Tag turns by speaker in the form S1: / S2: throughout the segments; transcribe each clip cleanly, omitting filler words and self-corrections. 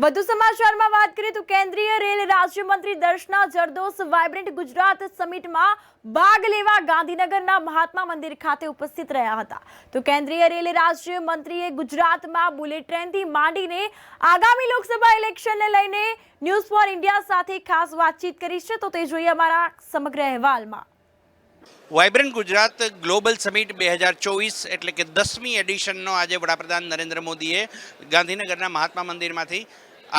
S1: વધુ સમાચારમાં વાત કરીએ તો કેન્દ્રીય રેલ રાજ્યમંત્રી દર્શના જરદોશ વાઇબ્રન્ટ ગુજરાત સમિટમાં ભાગ લેવા ગાંધીનગરના મહાત્મા મંદિર ખાતે ઉપસ્થિત રહ્યા હતા। તો કેન્દ્રીય રેલ રાજ્યમંત્રીએ ગુજરાતમાં બુલેટ ટ્રેનથી માંડીને આગામી લોકસભા ઇલેક્શનને લઈને ન્યૂઝ ફોર ઇન્ડિયા સાથે ખાસ વાતચીત કરી છે। તો તે જોઈએ અમારા સમગ્ર અહેવાલમાં।
S2: વાઇબ્રન્ટ ગુજરાત ગ્લોબલ સમિટ 2024 એટલે કે 10મી એડિશનનો આજે વડાપ્રધાન નરેન્દ્ર મોદીએ ગાંધીનગરના મહાત્મા મંદિરમાંથી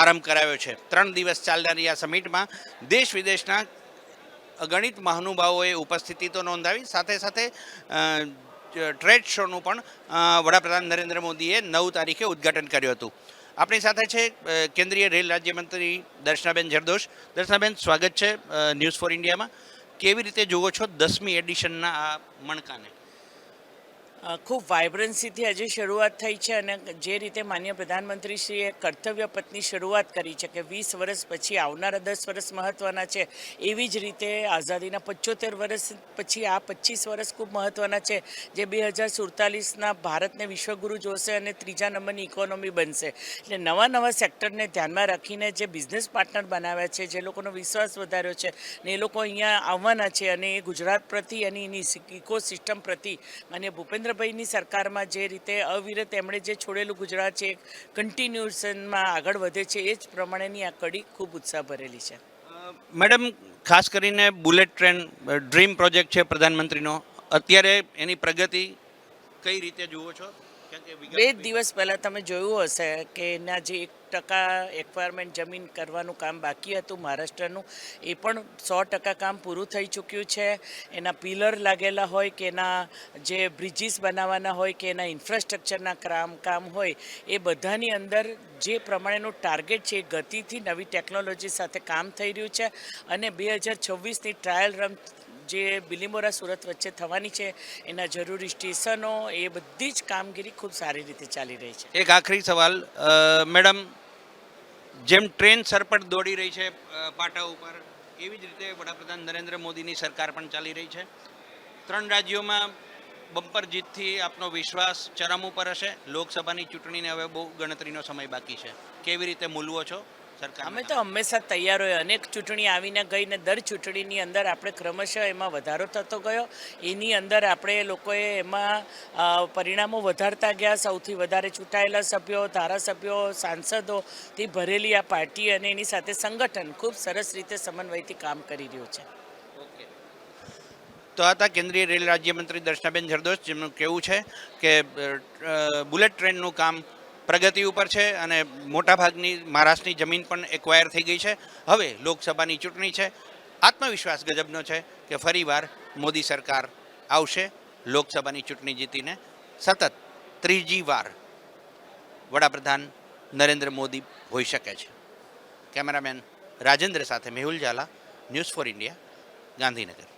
S2: આરંભ કરાવ્યો છે। 3 દિવસ ચાલનારી આ સમિટમાં દેશ વિદેશના અગણિત મહાનુભાવોએ ઉપસ્થિતિ તો નોંધાવી, સાથે સાથે ટ્રેડ શોનું પણ વડાપ્રધાન નરેન્દ્ર મોદીએ 9 તારીખે ઉદ્ઘાટન કર્યું હતું। આપણી સાથે છે કેન્દ્રીય રેલ રાજ્યમંત્રી દર્શનાબેન જરદોશ। દર્શનાબેન, સ્વાગત છે ન્યૂઝ ફોર ઇન્ડિયામાં। કેવી રીતે જુઓ છો 10મી એડિશનના આ મણકાને?
S3: ખૂબ વાઇબ્રન્સીથી આજે શરૂઆત થઈ છે અને જે રીતે માનનીય પ્રધાનમંત્રીશ્રીએ કર્તવ્ય પથની શરૂઆત કરી છે કે 20 વર્ષ પછી આવનારા 10 વર્ષ મહત્ત્વના છે, એવી જ રીતે આઝાદીના 75 વર્ષ પછી આ 25 વર્ષ ખૂબ મહત્ત્વના છે, જે 2047ના ભારતને વિશ્વગુરુ જોશે અને 3જા નંબરની ઇકોનોમી બનશે। એટલે નવા સેક્ટરને ધ્યાનમાં રાખીને જે બિઝનેસ પાર્ટનર બનાવ્યા છે, જે લોકોનો વિશ્વાસ વધાર્યો છે ને એ લોકો અહીંયા આવવાના છે અને એ ગુજરાત પ્રતિ અને એની ઇકોસિસ્ટમ પ્રતિ માનનીય ભૂપેન્દ્રભાઈની સરકારમાં જે રીતે અવિરત એમણે જે છોડેલું ગુજરાત છે કન્ટિન્યુએશનમાં આગળ વધે છે, એ જ પ્રમાણેની આ કડી ખૂબ ઉત્સાહ ભરેલી છે।
S2: મેડમ, ખાસ કરીને બુલેટ ટ્રેન ડ્રીમ પ્રોજેક્ટ છે પ્રધાનમંત્રીનો, અત્યારે એની પ્રગતિ કઈ રીતે જુઓ છો?
S3: 2 દિવસ પહેલાં તમે જોયું હશે કે એના જે 1% એક્વાયરમેન્ટ જમીન કરવાનું કામ બાકી હતું મહારાષ્ટ્રનું, એ પણ 100% કામ પૂરું થઈ ચૂક્યું છે। એના પિલર લાગેલા હોય કે એના જે બ્રિજીસ બનાવવાના હોય કે એના ઇન્ફ્રાસ્ટ્રક્ચરના કામ હોય, એ બધાની અંદર જે પ્રમાણેનું ટાર્ગેટ છે એ ગતિથી નવી ટેકનોલોજી સાથે કામ થઈ રહ્યું છે અને 2026ની ટ્રાયલ રન જે બિલીમોરા સુરત વચ્ચે થવાની છે, એના જરૂરી સ્ટેશનો, એ બધી જ કામગીરી ખૂબ સારી રીતે ચાલી રહી છે।
S2: એક આખરી સવાલ મેડમ, જેમ ટ્રેન સરપટ દોડી રહી છે પાટા ઉપર, એવી જ રીતે વડાપ્રધાન નરેન્દ્ર મોદીની સરકાર પણ ચાલી રહી છે। 3 રાજ્યોમાં બમ્પર જીતથી આપનો વિશ્વાસ ચરમ ઉપર હશે। લોકસભાની ચૂંટણીને હવે બહુ ગણતરીનો સમય બાકી છે, કેવી રીતે મૂલવો છો સરકાર?
S3: અમે તો હંમેશા તૈયાર હોય। અનેક ચૂંટણી આવીને ગઈને દર ચૂંટણીની અંદર આપણે ક્રમશઃ એમાં વધારો થતો ગયો, એની અંદર આપણે લોકોએ એમાં પરિણામો વધારતા ગયા। સૌથી વધારે ચૂંટાયેલા સભ્યો, ધારાસભ્યો, સાંસદોથી ભરેલી આ પાર્ટી અને એની સાથે સંગઠન ખૂબ સરસ રીતે સમન્વયથી કામ કરી રહ્યું છે।
S2: તો આ હતા કેન્દ્રીય રેલ રાજ્યમંત્રી દર્શનાબેન જરદોશ, જેમનું કહેવું છે કે બુલેટ ટ્રેનનું કામ પ્રગતિ ઉપર છે અને મોટાભાગની મહારાષ્ટ્રની જમીન પણ એક્વાયર થઈ ગઈ છે। હવે લોકસભાની ચૂંટણી છે, આત્મવિશ્વાસ ગજબનો છે કે ફરીવાર મોદી સરકાર આવશે, લોકસભાની ચૂંટણી જીતીને સતત 3જી વાર વડાપ્રધાન નરેન્દ્ર મોદી હોઈ શકે છે। કેમેરામેન રાજેન્દ્ર સાથે Mehul Jhala, news for India, Gandhinagar.